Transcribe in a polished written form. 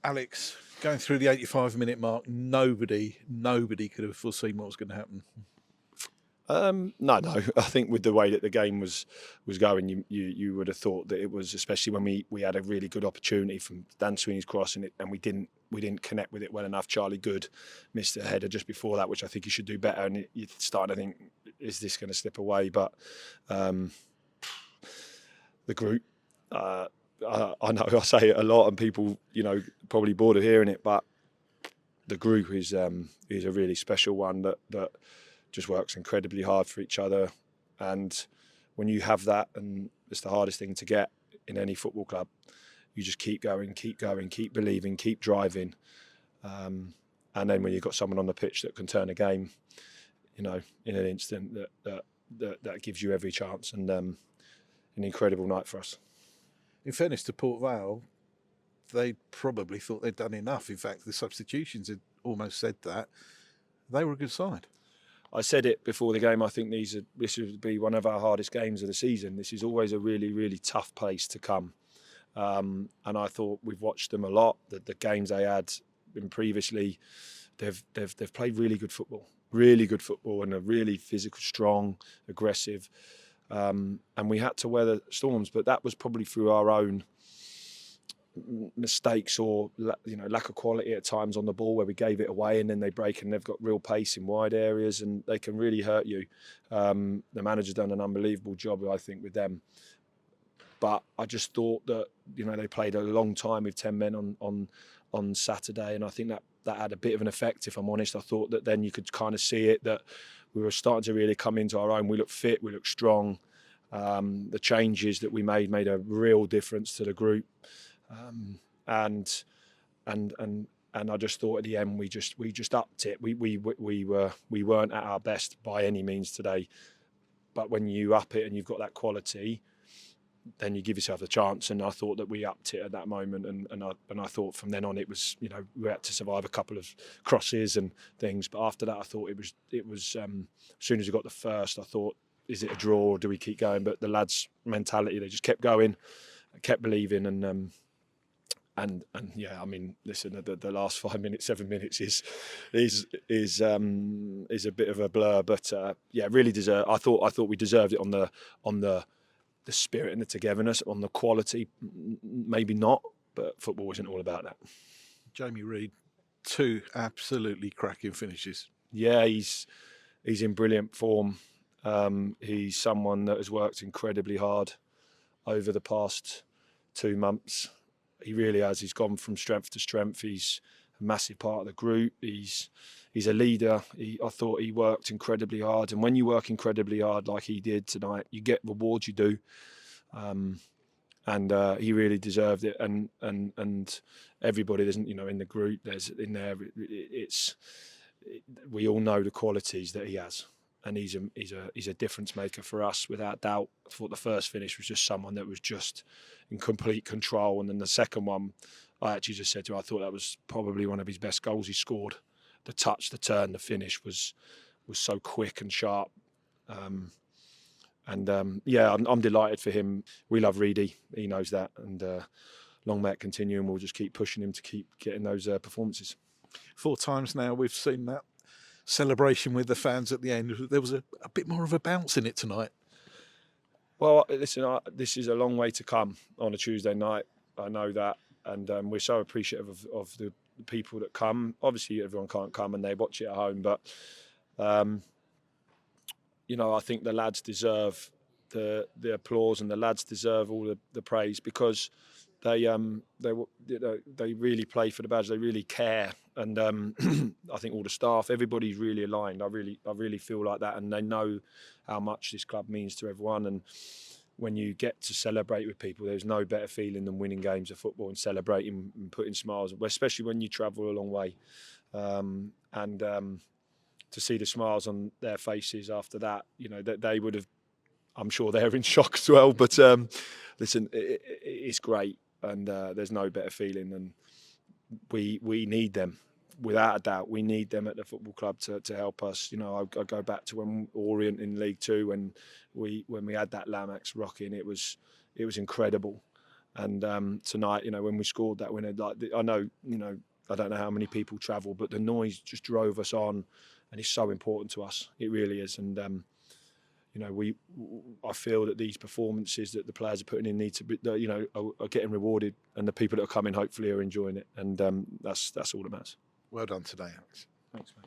Alex, going through the 85-minute mark, nobody could have foreseen what was going to happen. No. I think with the way that the game was going, you would have thought that it was, especially when we had a really good opportunity from Dan Sweeney's cross, and we didn't connect with it well enough. Charlie Good missed a header just before that, which I think he should do better. And you started to think, is this going to slip away? But the group, I know I say it a lot, and people, probably bored of hearing it, but the group is a really special one that just works incredibly hard for each other. And when you have that, and it's the hardest thing to get in any football club, you just keep going, keep believing, keep driving. And then when you've got someone on the pitch that can turn a game, in an instant, that gives you every chance. And an incredible night for us. In fairness to Port Vale, they probably thought they'd done enough. In fact, the substitutions had almost said that. They were a good side. I said it before the game. I think this would be one of our hardest games of the season. This is always a really, really tough place to come. And I thought we've watched them a lot. The games they had been previously, they've played really good football, and a really physical, strong, aggressive. And we had to weather storms, but that was probably through our own mistakes or lack of quality at times on the ball, where we gave it away and then they break, and they've got real pace in wide areas and they can really hurt you. The manager's done an unbelievable job, I think, with them. But I just thought that they played a long time with 10 men on Saturday, and I think that had a bit of an effect, if I'm honest. I thought that then you could kind of see it, that we were starting to really come into our own. We looked fit, we looked strong. The changes that we made a real difference to the group. And I just thought at the end we just upped it. We weren't at our best by any means today, but when you up it and you've got that quality, then you give yourself a chance. And I thought that we upped it at that moment, and I thought from then on it was, we had to survive a couple of crosses and things, but after that I thought it was as soon as we got the first, I thought, is it a draw or do we keep going? But the lads' mentality, they just kept going, kept believing, and yeah, I mean, listen, the last 5 minutes, 7 minutes is a bit of a blur, but yeah, really I thought we deserved it on the spirit and the togetherness, on the quality, maybe not, but football isn't all about that. Jamie Reid, 2 absolutely cracking finishes. Yeah, he's in brilliant form. He's someone that has worked incredibly hard over the past 2 months. He really has. He's gone from strength to strength. He's a massive part of the group. He's a leader. I thought he worked incredibly hard. And when you work incredibly hard like he did tonight, you get rewards. You do. And he really deserved it. And everybody, there's in the group, there's in there. We all know the qualities that he has. And he's a difference maker for us, without doubt. I thought the first finish was just someone that was just in complete control, and then the second one, I actually just said to him, I thought that was probably one of his best goals he scored. The touch, the turn, the finish was so quick and sharp. Yeah, I'm delighted for him. We love Reedy, he knows that, and long may it continue, and we'll just keep pushing him to keep getting those performances. 4 times now we've seen that celebration with the fans at the end. There was a bit more of a bounce in it tonight. Well, listen, this is a long way to come on a Tuesday night. I know that, and we're so appreciative of the people that come. Obviously, everyone can't come and they watch it at home, but I think the lads deserve the applause, and the lads deserve all the praise, because they really play for the badge. They really care, and I think all the staff, everybody's really aligned. I really feel like that, and they know how much this club means to everyone. And when you get to celebrate with people, there's no better feeling than winning games of football and celebrating and putting smiles, especially when you travel a long way. To see the smiles on their faces after that, that they would have, I'm sure they're in shock as well. But listen, it's great. And there's no better feeling, and we need them, without a doubt. We need them at the football club to help us. I go back to when Orient in League Two, when we had that Lamex rocking, it was incredible. And tonight, you know, when we scored that winner, like I know, you know, I don't know how many people travel, but the noise just drove us on, and it's so important to us. It really is. And you know, I feel that these performances that the players are putting in need to be, you know, are getting rewarded, and the people that are coming hopefully are enjoying it. And that's all that matters. Well done today, Alex. Thanks, mate.